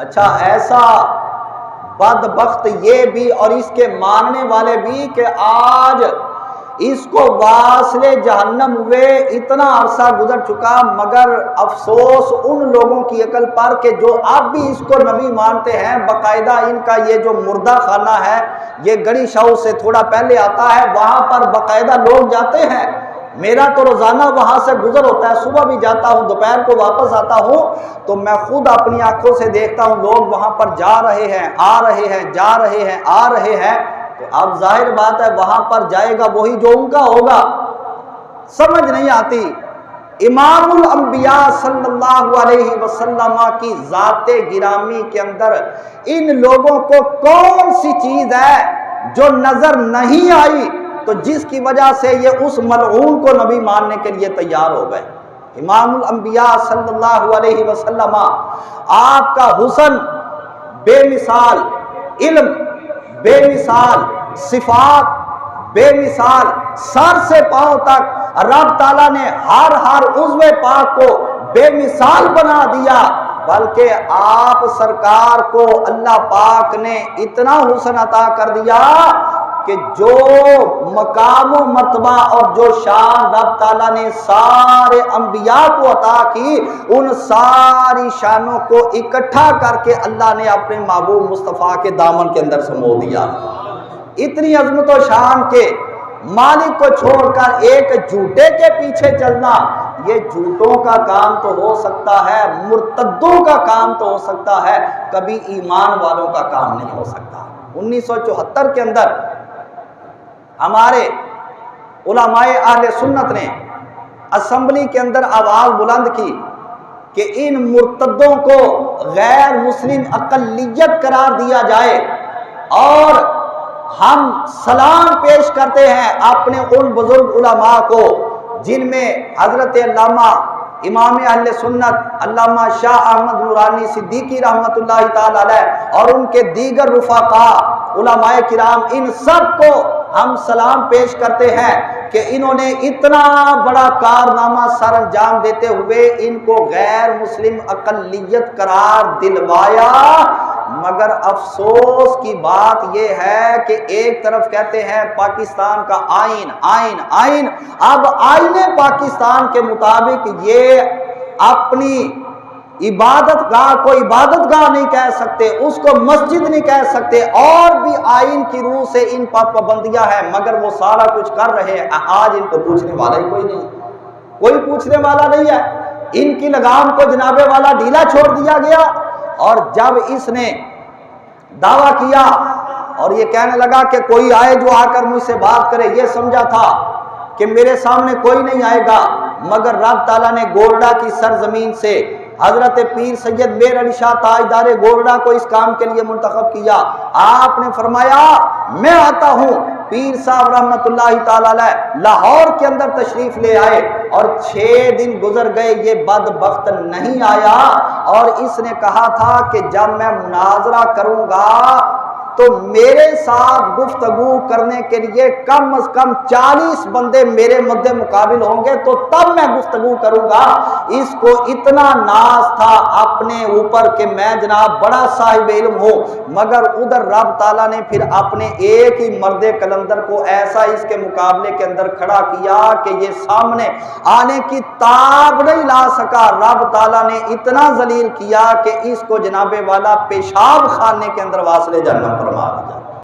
اچھا ایسا بدبخت یہ بھی اور اس کے ماننے والے بھی کہ آج اس کو واصل جہنم ہوئے اتنا عرصہ گزر چکا، مگر افسوس ان لوگوں کی عقل پر کہ جو اب بھی اس کو نبی مانتے ہیں۔ باقاعدہ ان کا یہ جو مردہ خانہ ہے، یہ گڑی شاہ سے تھوڑا پہلے آتا ہے، وہاں پر باقاعدہ لوگ جاتے ہیں۔ میرا تو روزانہ وہاں سے گزر ہوتا ہے، صبح بھی جاتا ہوں، دوپہر کو واپس آتا ہوں، تو میں خود اپنی آنکھوں سے دیکھتا ہوں لوگ وہاں پر جا رہے ہیں، آ رہے ہیں، جا رہے ہیں، آ رہے ہیں۔ تو اب ظاہر بات ہے وہاں پر جائے گا وہی جو ان کا ہوگا۔ سمجھ نہیں آتی امام الانبیاء صلی اللہ علیہ وسلم کی ذات گرامی کے اندر ان لوگوں کو کون سی چیز ہے جو نظر نہیں آئی تو جس کی وجہ سے یہ اس ملعون کو نبی ماننے کے لیے تیار ہو گئے۔ امام الانبیاء صلی اللہ علیہ وسلم، آپ کا حسن بے مثال، علم بے مثال، صفات بے مثال، سر سے پاؤں تک رب تعالیٰ نے ہر عضو پاک کو بے مثال بنا دیا، بلکہ آپ سرکار کو اللہ پاک نے اتنا حسن عطا کر دیا کہ جو مقام و مرتبہ اور جو شان رب تعالیٰ نے سارے انبیاء کو عطا کی، ان ساری شانوں کو اکٹھا کر کے اللہ نے اپنے محبوب مصطفیٰ کے دامن کے اندر سمو دیا۔ اتنی عظمت و شان کے مالک کو چھوڑ کر ایک جھوٹے کے پیچھے چلنا، یہ جھوٹوں کا کام تو ہو سکتا ہے، مرتدوں کا کام تو ہو سکتا ہے، کبھی ایمان والوں کا کام نہیں ہو سکتا۔ 1974 کے اندر ہمارے علماء اہل سنت نے اسمبلی کے اندر آواز بلند کی کہ ان مرتدوں کو غیر مسلم اقلیت قرار دیا جائے، اور ہم سلام پیش کرتے ہیں اپنے ان بزرگ علماء کو جن میں حضرت علامہ امام اہل سنت علامہ شاہ احمد نورانی صدیقی رحمۃ اللہ تعالی علیہ اور ان کے دیگر رفقاء علماء کرام، ان سب کو ہم سلام پیش کرتے ہیں کہ انہوں نے اتنا بڑا کارنامہ سر انجام دیتے ہوئے ان کو غیر مسلم اقلیت قرار دلوایا۔ مگر افسوس کی بات یہ ہے کہ ایک طرف کہتے ہیں پاکستان کا آئین آئین آئین، اب آئین پاکستان کے مطابق یہ اپنی عبادت گاہ کو عبادت گاہ نہیں کہہ سکتے، اس کو مسجد نہیں کہہ سکتے، اور بھی آئین کی روح سے ان پر پابندیاں ہیں، مگر وہ سارا کچھ کر رہے ہیں۔ آج ان کو پوچھنے والا ہی کوئی نہیں، کوئی پوچھنے والا نہیں ہے۔ ان کی لگام کو جناب والا ڈھیلا چھوڑ دیا گیا، اور جب اس نے دعویٰ کیا اور یہ کہنے لگا کہ کوئی آئے جو آ کر مجھ سے بات کرے، یہ سمجھا تھا کہ میرے سامنے کوئی نہیں آئے گا، مگر رب تعالیٰ نے گولڈا کی سرزمین سے حضرت پیر سید میر علی شاہ تاجدار گولڈا کو اس کام کے لیے منتخب کیا۔ آپ نے فرمایا میں آتا ہوں۔ پیر صاحب رحمت اللہ تعالی علیہ لاہور کے اندر تشریف لے آئے، اور 6 دن گزر گئے، یہ بدبخت نہیں آیا، اور اس نے کہا تھا کہ جب میں مناظرہ کروں گا تو میرے ساتھ گفتگو کرنے کے لیے کم از کم 40 بندے میرے مد مقابل ہوں گے تو تب میں گفتگو کروں گا۔ اس کو اتنا ناز تھا اپنے اوپر کہ میں جناب بڑا صاحب علم ہوں، مگر ادھر رب تعالیٰ نے پھر اپنے ایک ہی مرد کلندر کو ایسا اس کے مقابلے کے اندر کھڑا کیا کہ یہ سامنے آنے کی تاب نہیں لا سکا۔ رب تعالیٰ نے اتنا ذلیل کیا کہ اس کو جناب والا پیشاب خانے کے اندر واصل جہنم فرما دیا۔